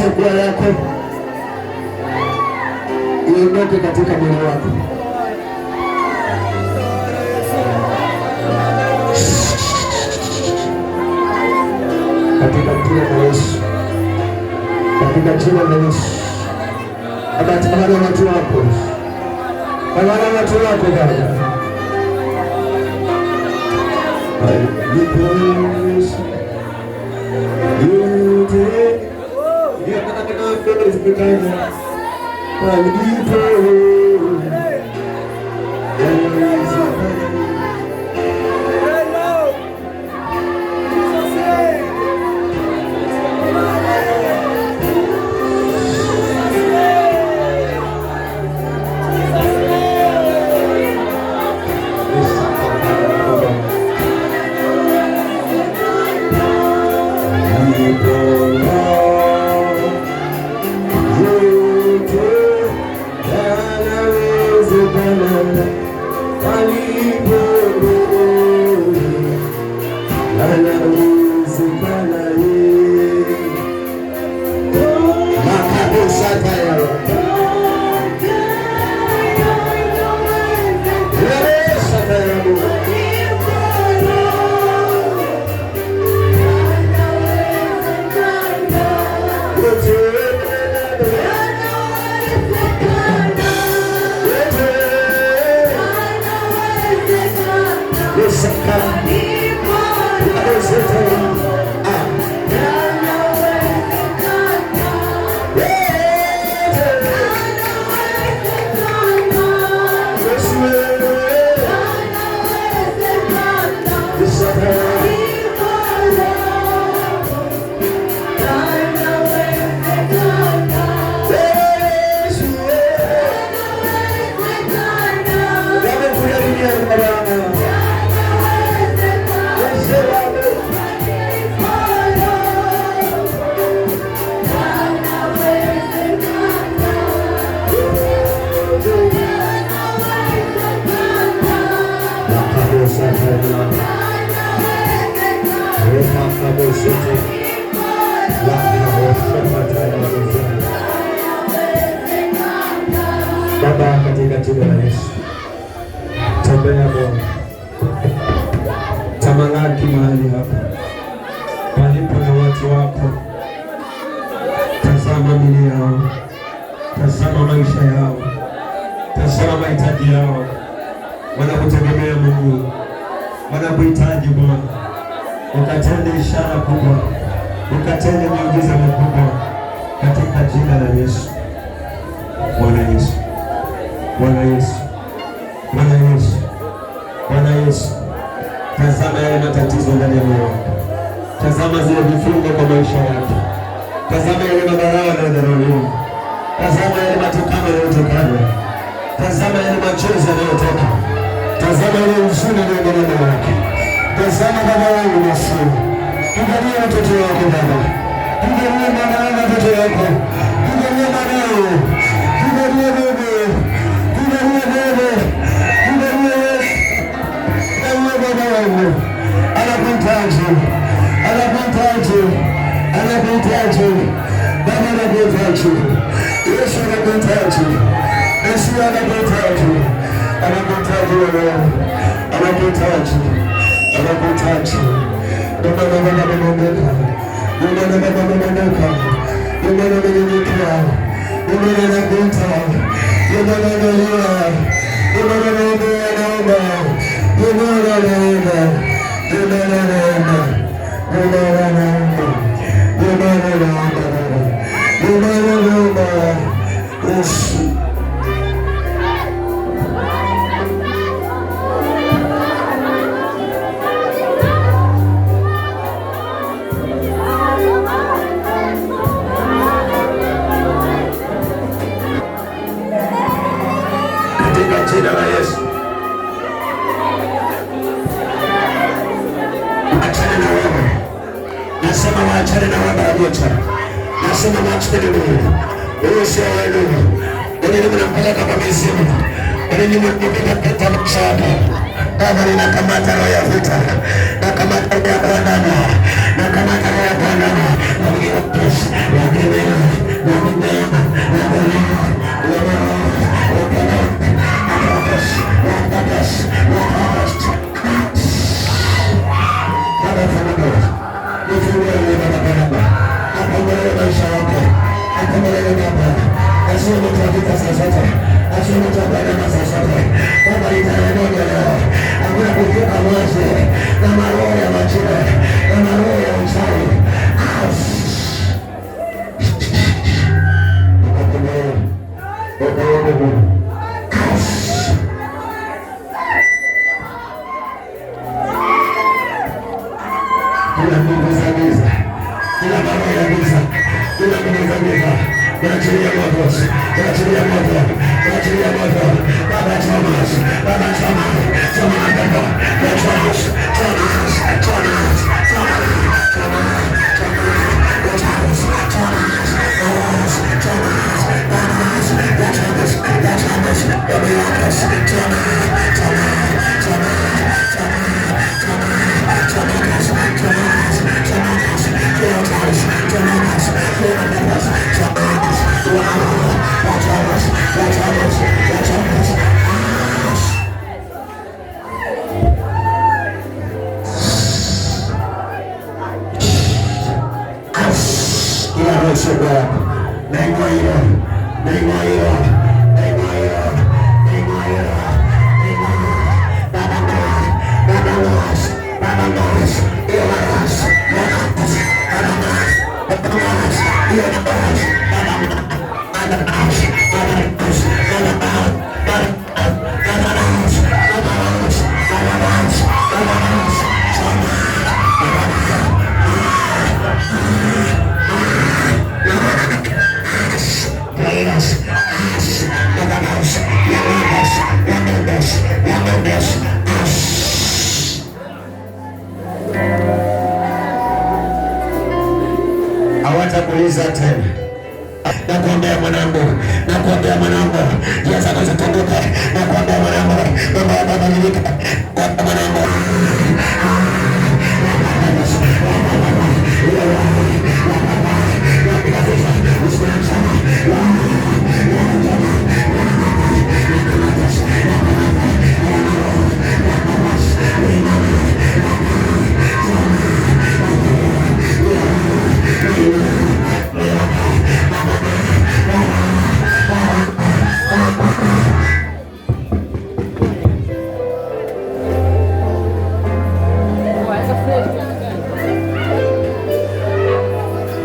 isiyokuwa yako iondoke katika mwili wako. Katika jina la Yesu, katika jina la Yesu. Baba, tawala watu wako, tawala watu wako Baba. Baba, katika jina la Yesu, tembea Bwana, tamalaki mahali hapa palipo na watu wako. Tazama mili yao, tazama maisha yao, tazama mahitaji yao. Wanakutegemea Mungu, wanakuhitaji Bwana. Ukatende ishara kubwa, ukatende miujiza mikubwa katika jina la Yesu. Bwana Yesu, Bwana Yesu, Bwana Yesu, Bwana Yesu. Tazama yale matatizo ndani ya moyo wako, tazama zile vifungo kwa maisha yake, tazama yale madharau yanayodharauliwa, tazama yale matukano yanayotokana, tazama yale machozi yanayotoka, tazama yale huzuni iliyo ndani yake. Tazama Baba yangu Yesu, angalia watoto wako Baba, angalia mwana wangu watoto wako, angalia mwanao, angalia bebe, angalia bebe, angalia Yesu, angalia Baba wangu, anakuhitaji, anakuhitaji, anakuhitaji Baba, anakuhitaji Yesu, anakuhitaji Yesu, anakuhitaji, anakuhitaji wewe, anakuhitaji, anakuhitaji. Baba, jina la Yesu, achana na wewe. Nasema waachane na wewe mara moja. Nasema waachane na wewe. Wewe sio wewe. Wewe mnampeleka kwa mizimu. Wewe ni mpiga peta mchana. Baba, ninakamata roho ya vita. Nakamata roho ya Bwana. Nakamata roho ya Bwana. Kila nguvu za giza, kila mambo ya giza, kila nguvu za giza, tunaachilia moto, tunaachilia moto, tunaachilia moto. Baba Thomas, Baba Thomas, Thomas Baba, Thomas, Thomas, Thomas, hawatakuuliza tena. Nakuombea mwanangu, nakuombea mwanangu, njia zako zifunguke. Nakuombea mwanangu, mambo yabadilike kwa mwanangu.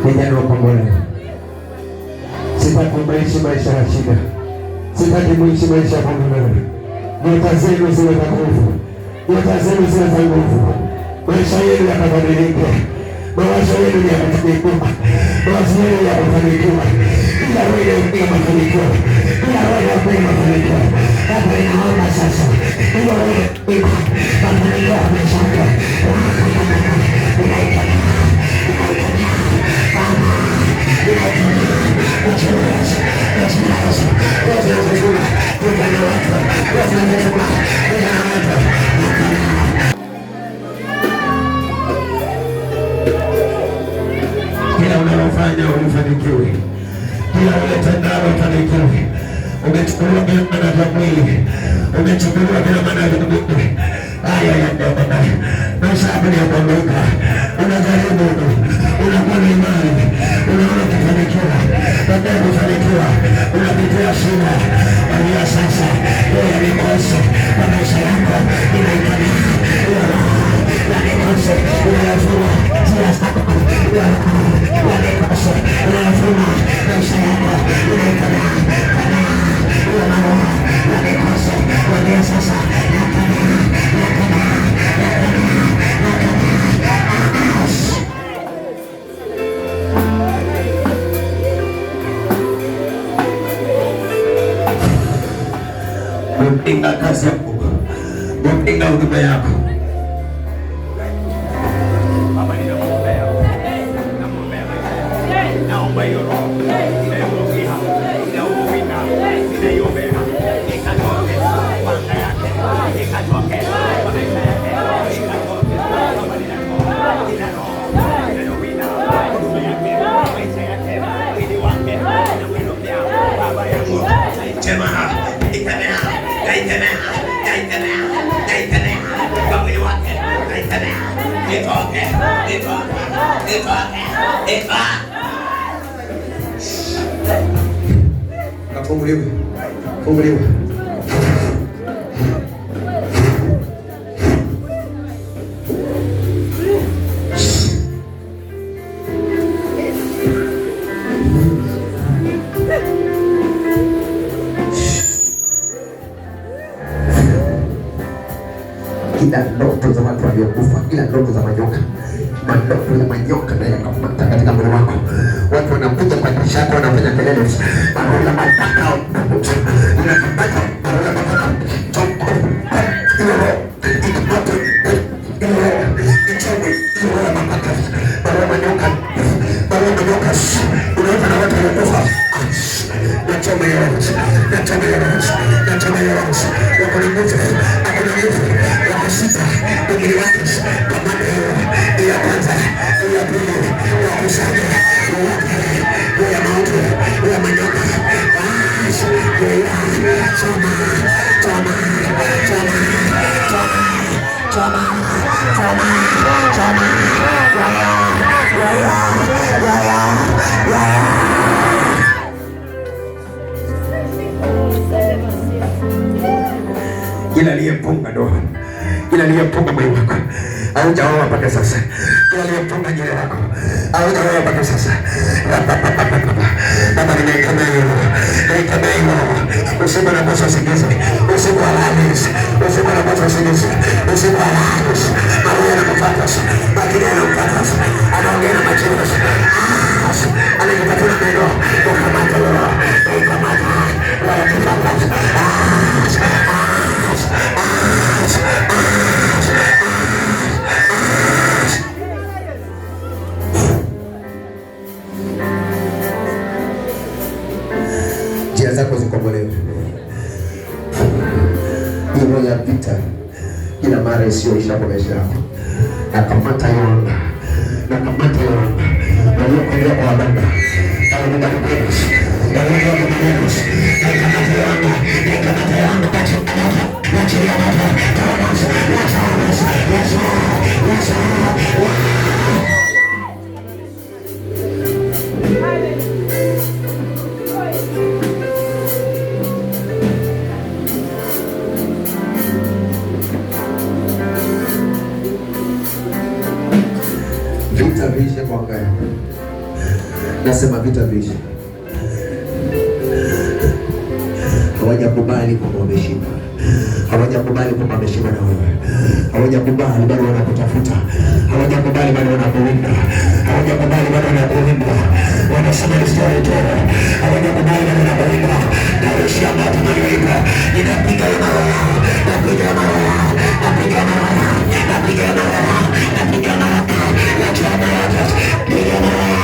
Vijana wakombolewe. Sitaki kuishi maisha ya shida, sitaki kuishi maisha ya kuombolewa. Nyota zenu ziwe za nguvu, nyota zenu ziwe za nguvu. Maisha yenu yakabadilike, mawazo yenu yakabadilika, mawazo yenu yakafanikiwa. Kila wewe ukiwa mafanikio, kila wewe ukiwa mafanikio. Baba, inaomba sasa, kila wewe ukiwa mafanikio ya maisha yako. Kila unalofanya ulifanikiwe, kila uletendalo ufanikiwe. Umechukuliwa kila maana ya mwili, umechukuliwa kila maana ya mwili. Haya ya ndoto maisha yako ni ya kuondoka. Unajaribu, unakuwa na imani, unaona kufanikiwa, baada ya kufanikiwa unapitia shida. Bali sasa wewe ni mkosi kwa maisha yako, inaikana unayafuna maisha yako, inaikana sasa mpinga kazi yako, mpinga huduma yako. Naomba hiyo roho inayorudia inayoumina inayombea ikatoke panga yake, ikatoke maisha yake, ikatoke habari yako, ina roho inayowina huduma yake, maisha yake, mwili wake naikemea kwa mwili wake, naikemea, itoke. Kafunguliwe. Kila ndoto za watu waliokufa, kila ndoto za manyoka, mandoto ya manyoka na yakamata katika mwili wako. Watu wanakuja kwa dirisha yako, wanafanya kelele, parola matakao nakuja, unakamata parola matakao choko ilo ikamoto ilo ichome ilo mapaka parola manyoka unaona na watu waliokufa. Nachoma ya roho, wakulimuzi, wakusita, umili wake, kamanda ya kwanza, ya pili, wakusanya, ya mauti, ya manyoka, kila aliyefunga ndoa, kila aliyefunga moyo wako haujaoa mpaka sasa, kila aliyefunga nywele yako haujaoa mpaka sasa. Baba, ninaikemea hiyo, usiku unaposa usingizi, usiku wa Alhamisi, usiku unaposa usingizi, usiku wa Alhamisi, maroho yanakupata, makini yanakupata, anaongea na machozi, anakupatuna meno, ukamata roho, ukamata njia zako zikombolewe. Roho ya vita kila mara isiyoisha kwa maisha yako, nakamata yanga, waliokwenda kwa waganga, vita viishe kwa ngaya. Nasema vita viishe. Hawajakubali kwamba wameshinda, hawajakubali kwamba wameshinda na wewe, hawajakubali bado wanakutafuta, hawajakubali bado wanakuwinda, hawajakubali bado wanakuwinda, wanasema ni story tena, hawajakubali bado wanakuwinda. Taishi ya moto malioipa, ninapiga ya maroho, napiga ya maroho, napiga ya maroho, napiga ya maroho, napiga ya maroho, napiga ya maroho, napiga ya maroho, napiga ya maroho,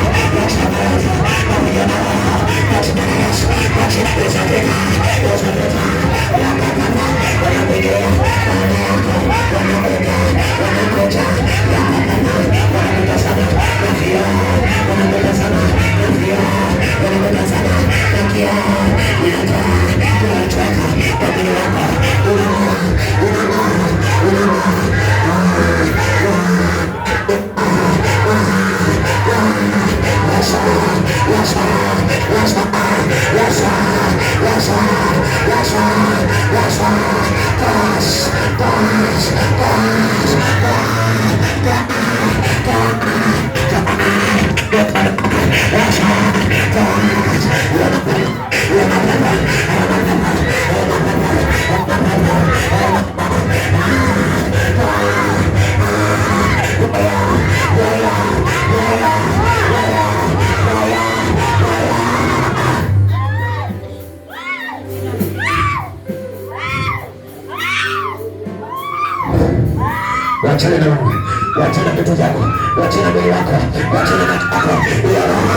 wachana na wewe, wachana vitu vyako, wachana mwili wako, wachana vitu vyako, ya roho,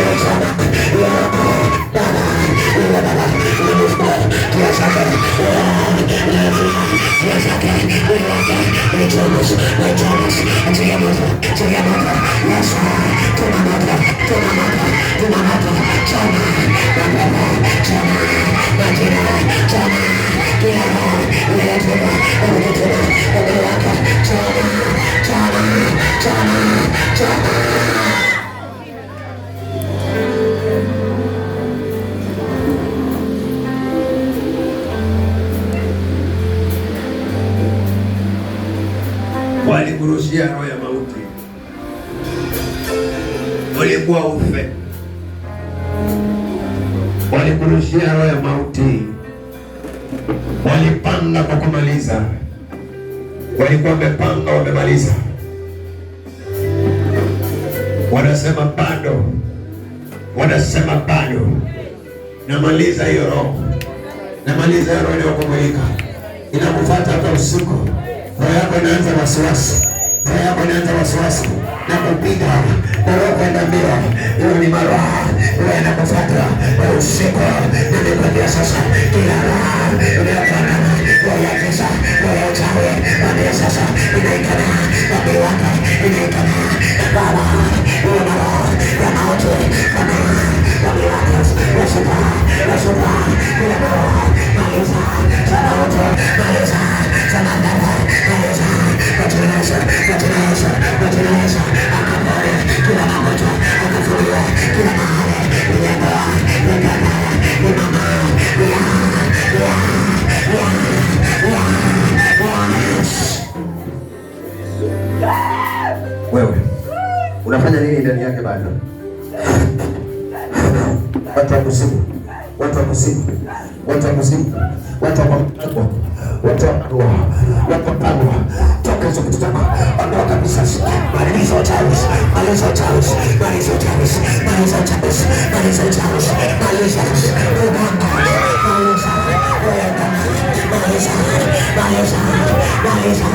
ya chana, ya roho, dada, ya dada, ya mfuko, ya shaka, ya shaka, ya shaka, Walikurushia roho ya mauti, walikuwa ufe, walikurushia roho ya mauti, walipanga kwa kumaliza, walikuwa wamepanga wamemaliza, wanasema bado, wanasema bado, namaliza hiyo roho, namaliza hiyo roho inayokumulika, inakufuata hata usiku. Roho yako inaanza wasiwasi, roho yako inaanza wasiwasi na kupiga roho kwenda mbio. Hiyo ni maroho, roho inakufuata usiku. Nimekwambia sasa, kila roho inayofanya roho ya giza, roho ya uchawi, ndio sasa inaikana nabii wako, inaikana Baba, hiyo roho ya mauti kama nabii wako, wasupa, kila roho maliza, sana wote maliza, sana ndani maliza, watunaweza, akapone kila magonjwa, akafuliwa kila mahali, unyama, wewe unafanya nini ndani yake bado? Watu wa kuzimu, watu wa kuzimu, watu wa kuzimu, watu wa kuzimu, watu wa kuzimu, toka hizo kitu chako, ondoa kabisa. Maliza uchawi, maliza uchawi, maliza uchawi, maliza uchawi, maliza uchawi, maliza uganga, maliza uganga, maliza, maliza, maliza,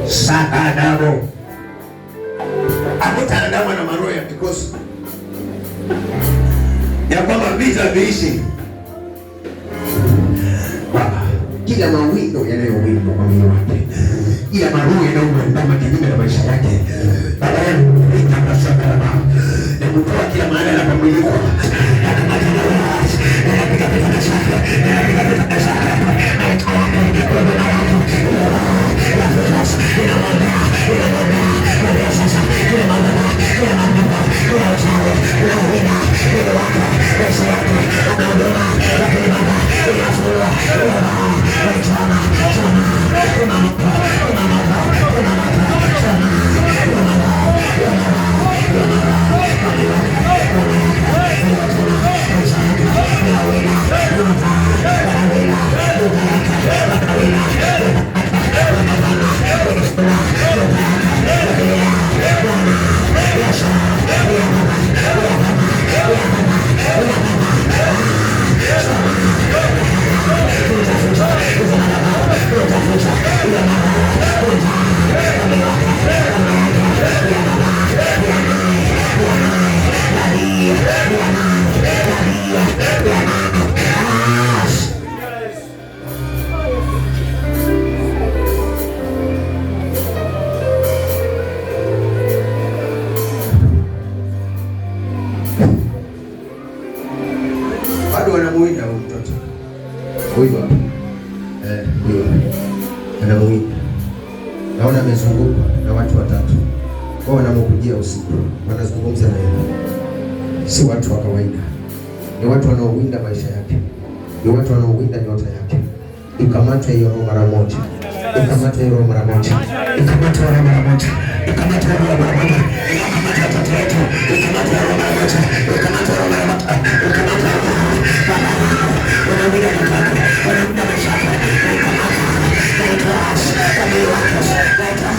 Sakadabo akutandamwa na maroho ya mikosi ya kwamba vita viishi. Kila mawindo yanayowindwa kwa moyo wake, ila maroho yanayoandama kinyume na maisha yake, Baba yangu itakasakana na kutoa kila mahali anapomilikwa bado wanamuinda huyu mtoto huyu hapa, huyu anamuinda. Naona amezungukwa na watu watatu, wao wanamkujia usiku, wanazungumza na yeye. Si watu wa kawaida, ni watu wanaowinda maisha yake, ni watu wanaowinda nyota yake. Ikamata hiyo roho mara moja, ikamata hiyo roho mara moja, ikamata roho mara moja, ikamata roho mara moja, ikamata watoto wetu, ikamata roho mara moja, ikamata roho mara moja, ikamata Baba, wanawinda nyota yake, wanawinda maisha yake, ikamata naitwa nabii wako, naitwa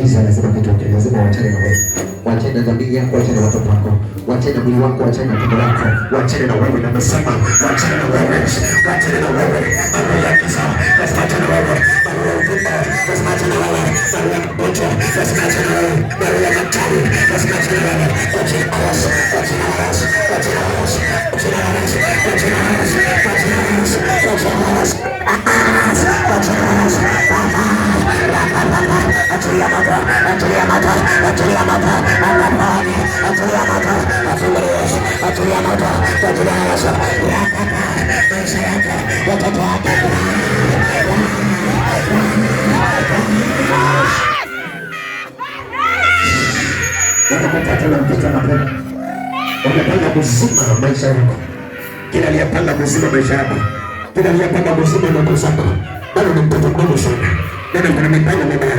giza lazima vitoke, lazima waachane na wewe. Waachane na dhambi yako, waachane na watoto wako, waachane na mwili wako, waachane na tumbo lako, waachane na wewe. Nasema waachane na wewe, waachane na wewe. Mambo ya giza, waachane na wewe. Mambo ya uvumba, waachane na wewe. Mambo ya moto, waachane na wewe. Mambo ya matani, waachane na wewe. Waachane na wewe, waachane na wewe, waachane na wewe, waachane na wewe, waachane na wewe, waachane na wewe, waachane na wewe. Atulia moto, atulia moto, atulia moto, atulia moto, atulia moto, atulia Yesu. Maisha yako, watoto wako. Wanapata na mpita mapema. Wamepanga kuzima maisha yako. Kila aliyepanga kuzima maisha yako, kila aliyepanga kuzima ndoto zako, bado ni mtoto mdogo sana. Ndio kuna mipango mibaya.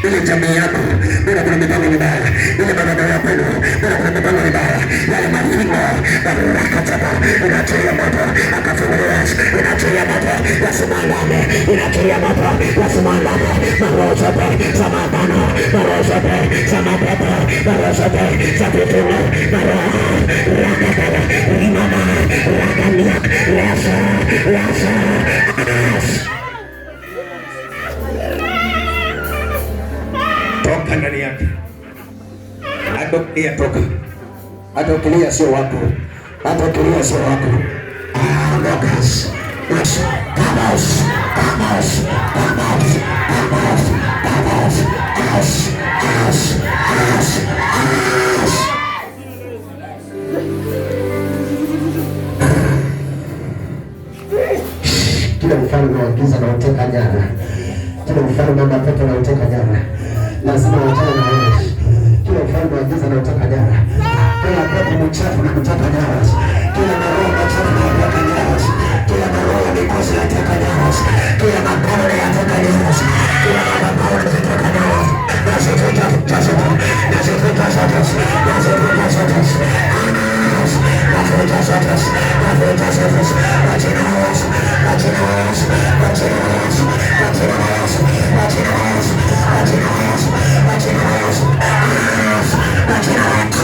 Ile jamii yako, ndio kuna mipango mibaya. Ile baba yako, ndio kuna mipango mibaya. Yale mafungo, rakataba, inatulia moto, akafungulia, inatulia moto, yasimame, inatulia moto, yasimame, marozote, samabana, marozote, samapepe, marozote, sapituna, rakataba, rimama, rakania, rasa, rasa, toka ndani yake. Adoklia toka. Adoklia sio wako. Adoklia sio wako. Lucas. Yes. Vamos. Vamos. Vamos. Vamos. Vamos. As. As. As. As. Kila mfalme wa giza na uteka nyara. Kila mfalme wa mapepo na uteka nyara. Lazima waachane na wewe. Kila mfalme wa giza na uteka nyara. Kila pepo mchafu na kuteka nyara. Kila roho mchafu na kuteka nyara. Kila roho ya mikosi na kuteka nyara. Kila mapepo ya kuteka nyara. Kila mapepo ya kuteka nyara. Nasifuta tasata. Nasifuta tasata. Nasifuta tasata. Nasifuta tasata. Nasifuta tasata. Wachina Yesu. Wachina Yesu. Wachina Yesu. Wachina Yesu. Wachina Yesu. Wachina Yesu. Wachina Yesu. Wachina Yesu.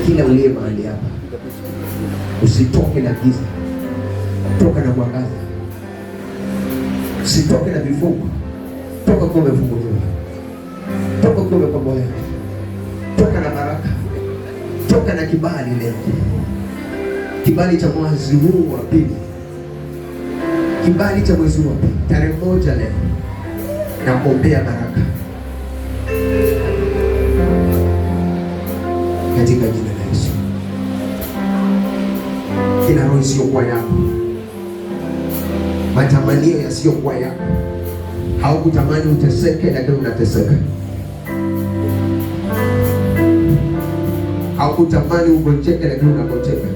Kila uliye mahali hapa, usitoke na giza, toka na mwangaza. Usitoke na vifungo, toka kwa umefunguliwa, toka kwa umekombolewa, toka na baraka, toka na kibali leo, kibali cha mwezi huu wa pili, kibali cha mwezi wa pili, tarehe 1 leo, na kuombea baraka katika jina la Yesu. Kila roho isiyokuwa yako, matamanio yasiyokuwa yako, haukutamani uteseke lakini unateseka, haukutamani ugonjeke lakini unagonjeka,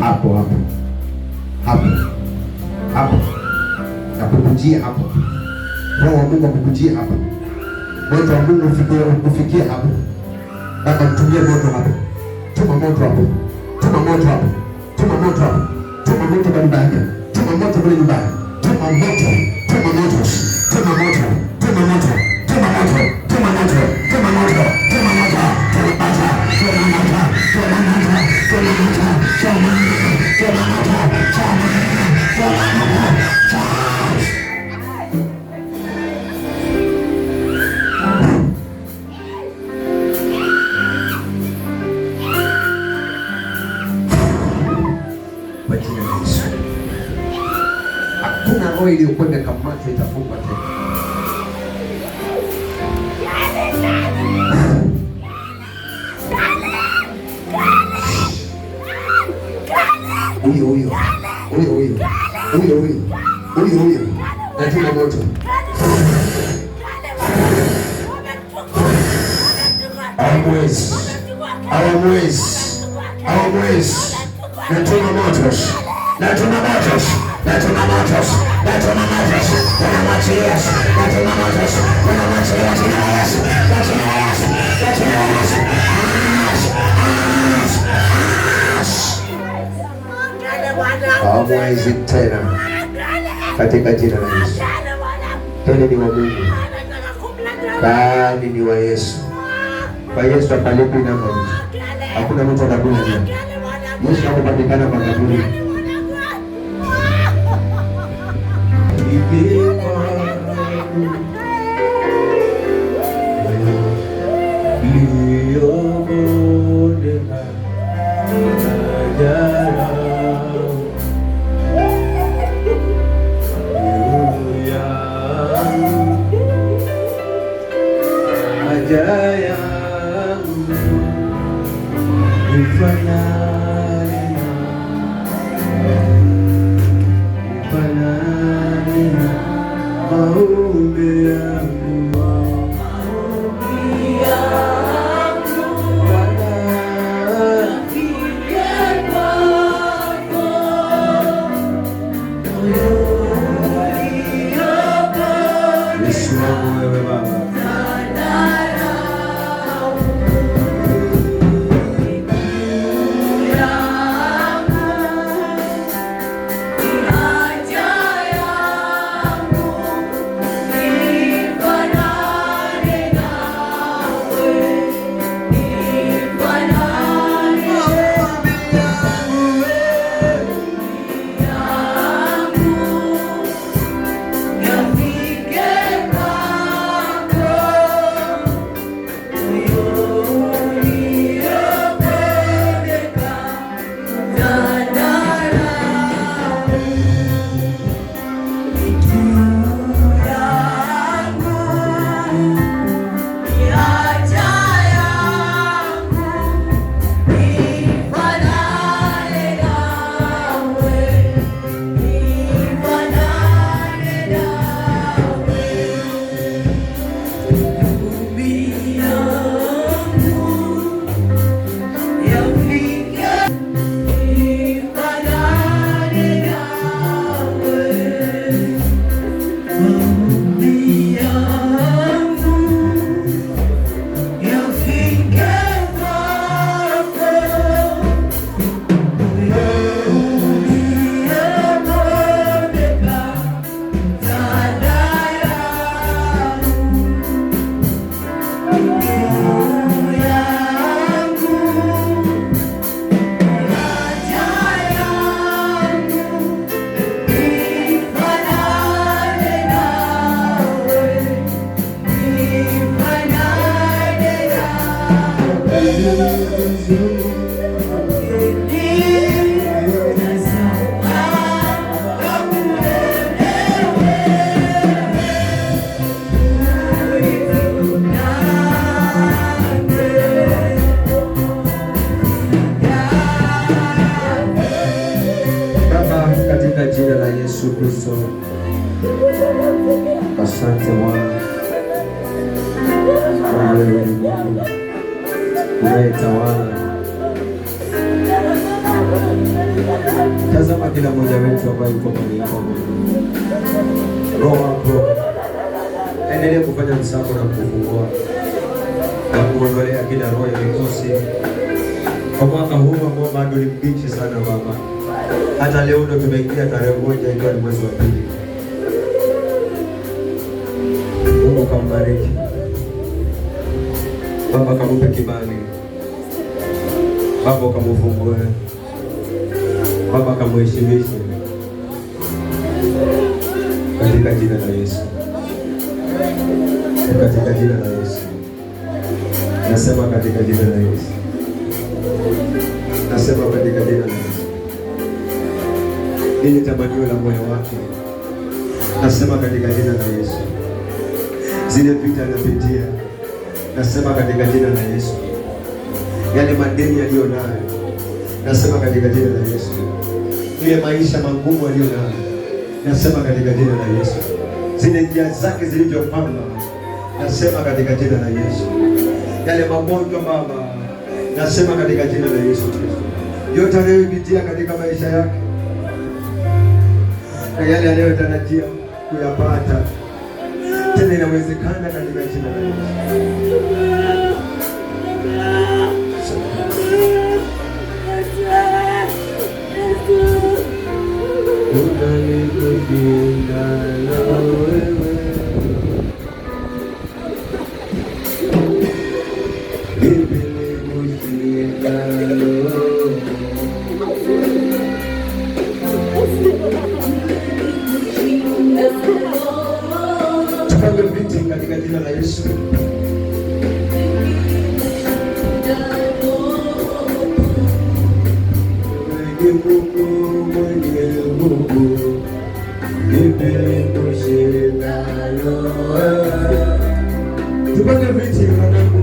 hapo nakukujia hapo. Roho wa Mungu akukujia hapo. Moto wa Mungu ufikie hapo. Baba, mtumie moto hapo. Tuma moto hapo. Tuma moto hapo. Tuma moto hapo. Tuma moto kwa nyumba yake. Tuma moto kwa nyumba yake. Tuma moto. Tuma moto. Tuma moto. Tuma moto. Tuma moto. Tuma moto. Tuma moto. Tuma moto. Tuma moto. Tuma moto. Tuma moto. Tuma moto. Tuma Natuma moto. Hawamwezi. Natuma motos. Natuma motos. Wanamwachilia. Natuma motos. Wanamwachilia. Hawamwezi tena katika jina la Yesu. Tena ni wa Mungu, bali ni wa Yesu. Kwa Yesu apalipi na mtu. Hakuna mtu atakula jina. Yesu anapatikana kwa kaburi. Asante Bwana, wewe ni Mungu unayetawala. Tazama kila mmoja wetu ambaye yuko mahali hapa. Roho wako endelea kufanya msako na kufungua na kuondolea kila roho ya mikosi kwa mwaka huu ambao bado ni mbichi sana Baba. Hata leo ndo tumeingia tarehe 1 ikiwa ni mwezi wa 2. Mungu kambariki Baba, kamupe kibali Baba, kamufungue Baba, kamuheshimishe katika jina la Yesu, katika jina la Yesu. Nasema katika jina la Yesu, nasema katika jina la Yesu. Ili tamanio la moyo wake, nasema katika jina la Yesu. Zile vita anapitia, nasema katika jina la Yesu. Yale madeni yaliyo nayo, nasema katika jina la Yesu. ile maisha magumu aliyo nayo, nasema katika jina la Yesu. Zile njia zake zilivyopanga, nasema katika jina la Yesu. Yale magonjwa Baba, nasema katika jina la Yesu Kristo. Yote anayopitia katika maisha yake na yale anayotarajia kuyapata, tena inawezekana katika jina la Yesu. Tupange viti katika jina la Yesu. Tupange viti mwanangu.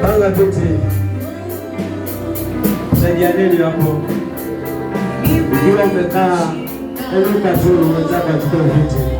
Panga viti. Saidianeni hapo. Ukiwa umekaa, hebu kazuru wenzako achukue viti.